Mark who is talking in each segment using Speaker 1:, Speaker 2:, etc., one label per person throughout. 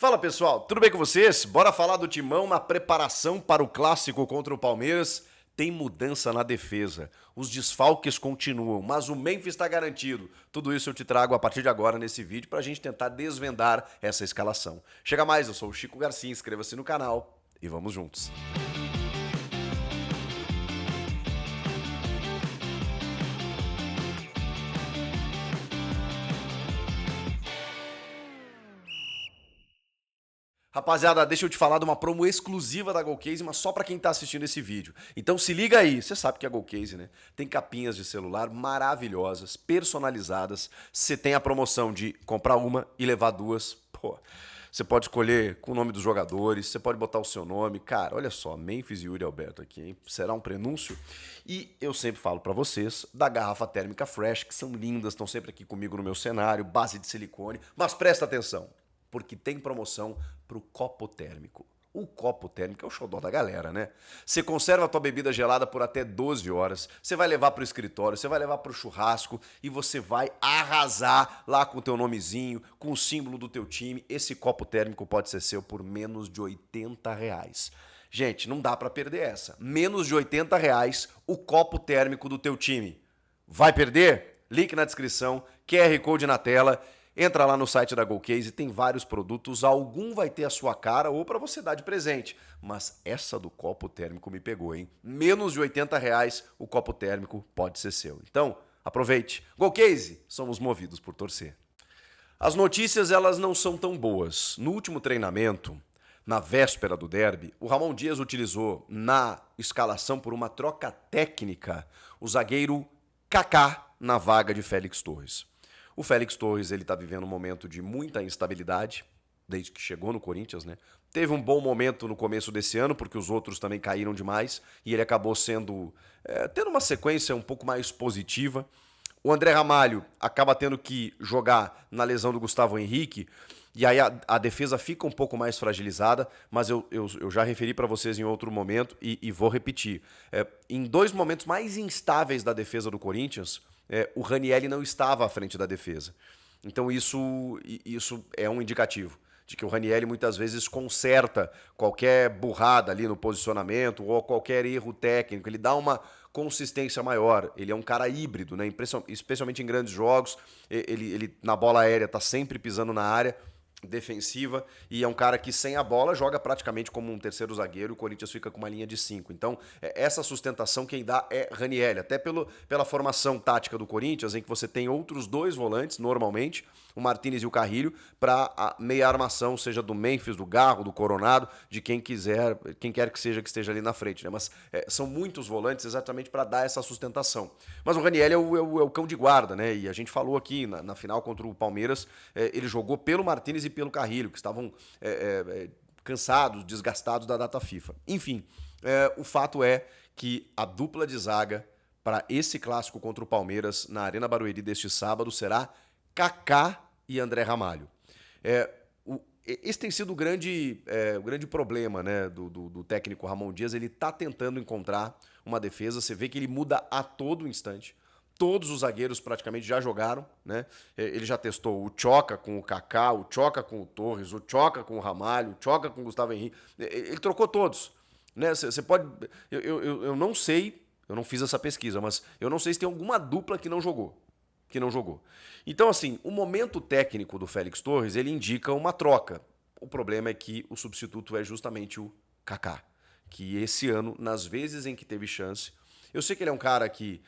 Speaker 1: Fala pessoal, tudo bem com vocês? Bora falar do Timão na preparação para o clássico contra o Palmeiras. Tem mudança na defesa, os desfalques continuam, mas o Memphis está garantido. Tudo isso eu te trago a partir de agora nesse vídeo para a gente tentar desvendar essa escalação. Chega mais, eu sou o Chico Garcia, inscreva-se no canal e vamos juntos. Rapaziada, deixa eu te falar de uma promo exclusiva da Golcase, mas só para quem tá assistindo esse vídeo. Então se liga aí, você sabe que a Golcase, né? Tem capinhas de celular maravilhosas, personalizadas. Você tem a promoção de comprar uma e levar duas. Pô, você pode escolher com o nome dos jogadores, você pode botar o seu nome. Cara, olha só, Memphis e Yuri Alberto aqui, hein? Será um prenúncio? E eu sempre falo para vocês da garrafa térmica Fresh, que são lindas, estão sempre aqui comigo no meu cenário, base de silicone. Mas presta atenção, porque tem promoção para o copo térmico. O copo térmico é o xodó da galera, né? Você conserva a tua bebida gelada por até 12 horas, você vai levar para o escritório, você vai levar para o churrasco e você vai arrasar lá com o teu nomezinho, com o símbolo do teu time. Esse copo térmico pode ser seu por menos de R$80. Gente, não dá para perder essa. Menos de R$80 o copo térmico do teu time. Vai perder? Link na descrição, QR Code na tela. Entra lá no site da Golcase, tem vários produtos, algum vai ter a sua cara ou para você dar de presente. Mas essa do copo térmico me pegou, hein? Menos de R$80 o copo térmico pode ser seu. Então, aproveite. Golcase, somos movidos por torcer. As notícias, elas não são tão boas. No último treinamento, na véspera do derby, o Ramon Dias utilizou na escalação por uma troca técnica o zagueiro Kaká na vaga de Félix Torres. O Félix Torres, ele tá vivendo um momento de muita instabilidade, desde que chegou no Corinthians, né? Teve um bom momento no começo desse ano, porque os outros também caíram demais, e ele acabou tendo uma sequência um pouco mais positiva. O André Ramalho acaba tendo que jogar na lesão do Gustavo Henrique, e aí a defesa fica um pouco mais fragilizada, mas eu já referi para vocês em outro momento, e vou repetir. Em dois momentos mais instáveis da defesa do Corinthians, o Ranieri não estava à frente da defesa. Então isso é um indicativo de que o Ranieri muitas vezes conserta qualquer burrada ali no posicionamento ou qualquer erro técnico. Ele dá uma consistência maior. Ele é um cara híbrido, né? Especialmente em grandes jogos. Ele na bola aérea está sempre pisando na área defensiva, e é um cara que sem a bola joga praticamente como um terceiro zagueiro, e o Corinthians fica com uma linha de 5. Então, essa sustentação quem dá é Ranieri, até pela formação tática do Corinthians, em que você tem outros dois volantes, normalmente, o Martínez e o Carrilho, para a meia armação, seja do Memphis, do Garro, do Coronado, de quem quer que seja que esteja ali na frente, né? Mas são muitos volantes exatamente para dar essa sustentação. Mas o Ranieri é o cão de guarda, né? E a gente falou aqui na final contra o Palmeiras, ele jogou pelo Martínez e pelo Carrilho, que estavam cansados, desgastados da data FIFA. Enfim, o fato é que a dupla de zaga para esse clássico contra o Palmeiras na Arena Barueri deste sábado será Kaká e André Ramalho. Esse tem sido o grande problema, né, do técnico Ramon Dias. Ele está tentando encontrar uma defesa. Você vê que ele muda a todo instante. Todos os zagueiros praticamente já jogaram, né? Ele já testou o Choca com o Kaká, o Choca com o Torres, o Choca com o Ramalho, o Choca com o Gustavo Henrique. Ele trocou todos, né? Você pode... Eu não sei, eu não fiz essa pesquisa, mas eu não sei se tem alguma dupla que não jogou. Então, assim, o momento técnico do Félix Torres, ele indica uma troca. O problema é que o substituto é justamente o Kaká, que esse ano, nas vezes em que teve chance... Eu sei que ele é um cara que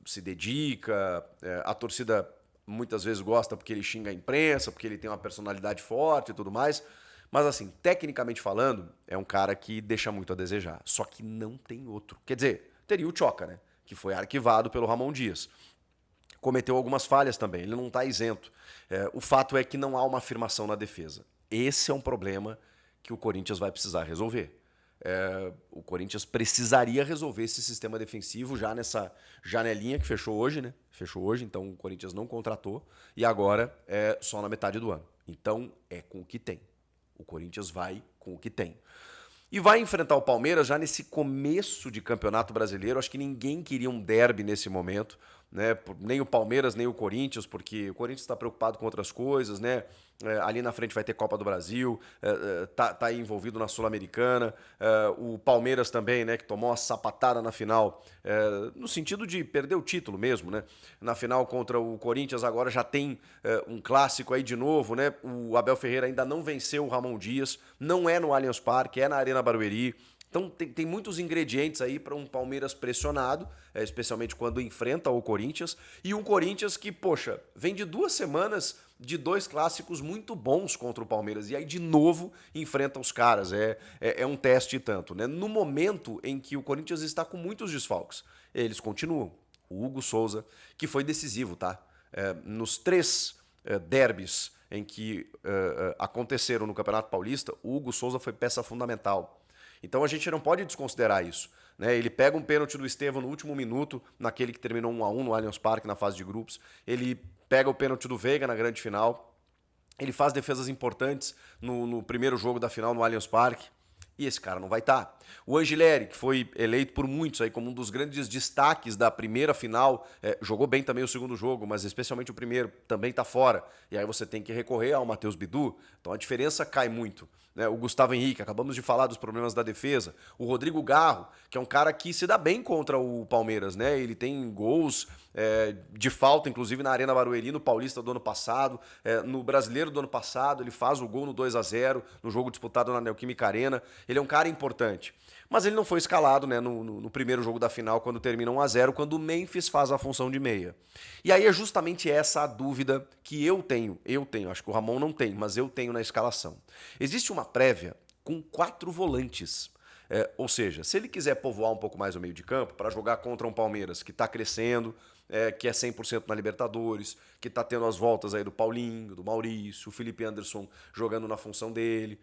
Speaker 1: se dedica, a torcida muitas vezes gosta porque ele xinga a imprensa, porque ele tem uma personalidade forte e tudo mais, mas assim, tecnicamente falando, é um cara que deixa muito a desejar, só que não tem outro. Quer dizer, teria o Choca, né, que foi arquivado pelo Ramon Dias. Cometeu algumas falhas também, ele não está isento. O fato é que não há uma afirmação na defesa. Esse é um problema que o Corinthians vai precisar resolver. O Corinthians precisaria resolver esse sistema defensivo já nessa janelinha que fechou hoje, né? Fechou hoje, então o Corinthians não contratou e agora é só na metade do ano. Então é com o que tem. O Corinthians vai com o que tem. E vai enfrentar o Palmeiras já nesse começo de campeonato brasileiro. Acho que ninguém queria um derby nesse momento. né? Nem o Palmeiras, nem o Corinthians, porque o Corinthians está preocupado com outras coisas, né? Ali na frente vai ter Copa do Brasil, tá aí envolvido na Sul-Americana. O Palmeiras também, né? Que tomou uma sapatada na final, no sentido de perder o título mesmo, né? Na final contra o Corinthians agora já tem um clássico aí de novo, né? O Abel Ferreira ainda não venceu o Ramon Dias, não é no Allianz Parque, é na Arena Barueri. Então tem muitos ingredientes aí para um Palmeiras pressionado, especialmente quando enfrenta o Corinthians, e um Corinthians que, poxa, vem de 2 semanas de 2 clássicos muito bons contra o Palmeiras, e aí de novo enfrenta os caras, é um teste e tanto, né? No momento em que o Corinthians está com muitos desfalques, eles continuam. O Hugo Souza, que foi decisivo, tá? Nos 3 derbys em que aconteceram no Campeonato Paulista, o Hugo Souza foi peça fundamental. Então a gente não pode desconsiderar isso, né? Ele pega um pênalti do Estevão no último minuto, naquele que terminou 1-1 no Allianz Parque, na fase de grupos. Ele pega o pênalti do Veiga na grande final. Ele faz defesas importantes no primeiro jogo da final no Allianz Parque. E esse cara não vai estar. O Angileri, que foi eleito por muitos aí como um dos grandes destaques da primeira final, jogou bem também o segundo jogo, mas especialmente o primeiro, também está fora. E aí você tem que recorrer ao Matheus Bidu, então a diferença cai muito. Né? O Gustavo Henrique, acabamos de falar dos problemas da defesa. O Rodrigo Garro, que é um cara que se dá bem contra o Palmeiras, né? Ele tem gols de falta, inclusive na Arena Barueri, no Paulista do ano passado, no Brasileiro do ano passado, ele faz o gol no 2-0, no jogo disputado na Neoquímica Arena. Ele é um cara importante. Mas ele não foi escalado, né, no primeiro jogo da final, quando termina 1-0, quando o Memphis faz a função de meia. E aí é justamente essa a dúvida que eu tenho, acho que o Ramon não tem, mas eu tenho na escalação. Existe uma prévia com 4 volantes. Ou seja, se ele quiser povoar um pouco mais o meio de campo para jogar contra um Palmeiras que está crescendo, que é 100% na Libertadores, que está tendo as voltas aí do Paulinho, do Maurício, o Felipe Anderson jogando na função dele,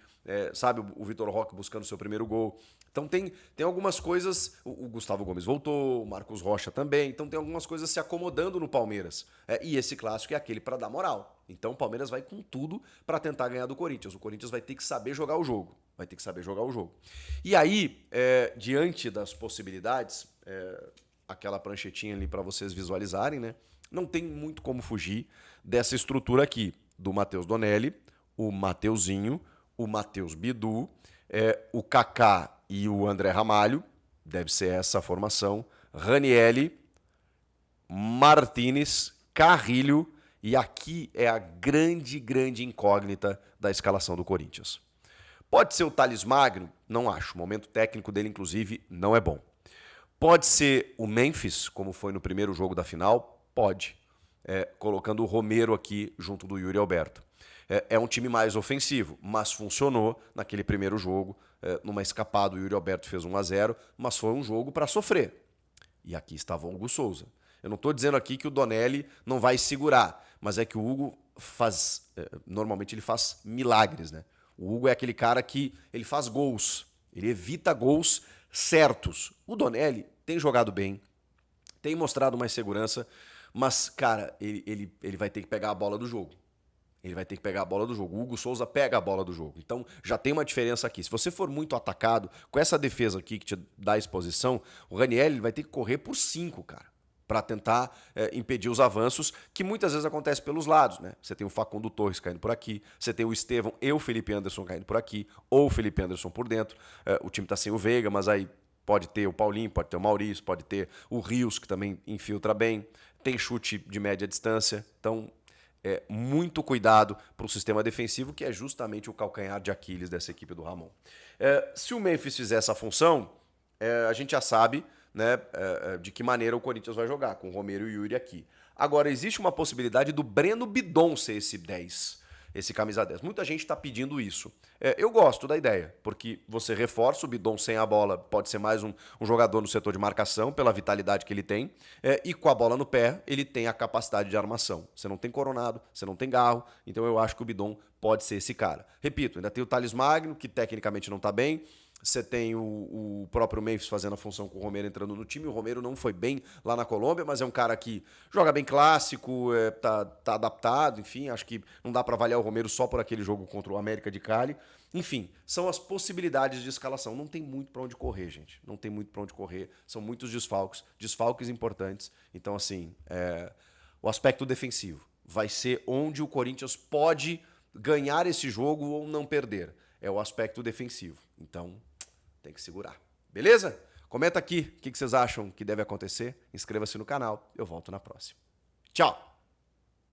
Speaker 1: sabe, o Vitor Roque buscando seu primeiro gol. Então tem algumas coisas, o Gustavo Gomes voltou, o Marcos Rocha também, então tem algumas coisas se acomodando no Palmeiras. E esse clássico é aquele para dar moral. Então o Palmeiras vai com tudo para tentar ganhar do Corinthians. O Corinthians vai ter que saber jogar o jogo. E aí, diante das possibilidades, aquela pranchetinha ali para vocês visualizarem, né? Não tem muito como fugir dessa estrutura aqui, do Matheus Donelli, o Mateuzinho, o Matheus Bidu, o Kaká e o André Ramalho, deve ser essa a formação, Ranielli, Martínez, Carrilho, e aqui é a grande incógnita da escalação do Corinthians. Pode ser o Thales Magno? Não acho. O momento técnico dele, inclusive, não é bom. Pode ser o Memphis, como foi no primeiro jogo da final? Pode. Colocando o Romero aqui junto do Yuri Alberto. É um time mais ofensivo, mas funcionou naquele primeiro jogo. Numa escapada, o Yuri Alberto fez 1-0, mas foi um jogo para sofrer. E aqui estava o Hugo Souza. Eu não estou dizendo aqui que o Donelli não vai segurar, mas é que o Hugo faz... normalmente ele faz milagres, né? O Hugo é aquele cara que ele faz gols, ele evita gols certos. O Donelli tem jogado bem, tem mostrado mais segurança, mas, cara, ele vai ter que pegar a bola do jogo. O Hugo Souza pega a bola do jogo. Então, já tem uma diferença aqui. Se você for muito atacado, com essa defesa aqui que te dá exposição, o Ranieri vai ter que correr por 5, cara, para tentar impedir os avanços, que muitas vezes acontece pelos lados, né? Você tem o Facundo Torres caindo por aqui, você tem o Estevão e o Felipe Anderson caindo por aqui, ou o Felipe Anderson por dentro. O time tá sem o Veiga, mas aí pode ter o Paulinho, pode ter o Maurício, pode ter o Rios, que também infiltra bem. Tem chute de média distância. Então, muito cuidado para o sistema defensivo, que é justamente o calcanhar de Aquiles dessa equipe do Ramon. Se o Memphis fizer essa função, a gente já sabe, né, de que maneira o Corinthians vai jogar, com o Romero e o Yuri aqui. Agora, existe uma possibilidade do Breno Bidon ser esse 10, esse camisa 10. Muita gente está pedindo isso. Eu gosto da ideia, porque você reforça o Bidon sem a bola, pode ser mais um jogador no setor de marcação, pela vitalidade que ele tem, e com a bola no pé, ele tem a capacidade de armação. Você não tem Coronado, você não tem Garro, então eu acho que o Bidon pode ser esse cara. Repito, ainda tem o Thales Magno, que tecnicamente não está bem, Você tem o próprio Memphis fazendo a função com o Romero entrando no time. O Romero não foi bem lá na Colômbia, mas é um cara que joga bem clássico, tá adaptado, enfim. Acho que não dá para avaliar o Romero só por aquele jogo contra o América de Cali. Enfim, são as possibilidades de escalação. Não tem muito para onde correr, gente. Não tem muito para onde correr. São muitos desfalques importantes. Então, assim, o aspecto defensivo vai ser onde o Corinthians pode ganhar esse jogo ou não perder. É o aspecto defensivo. Então, tem que segurar. Beleza? Comenta aqui o que vocês acham que deve acontecer. Inscreva-se no canal. Eu volto na próxima. Tchau!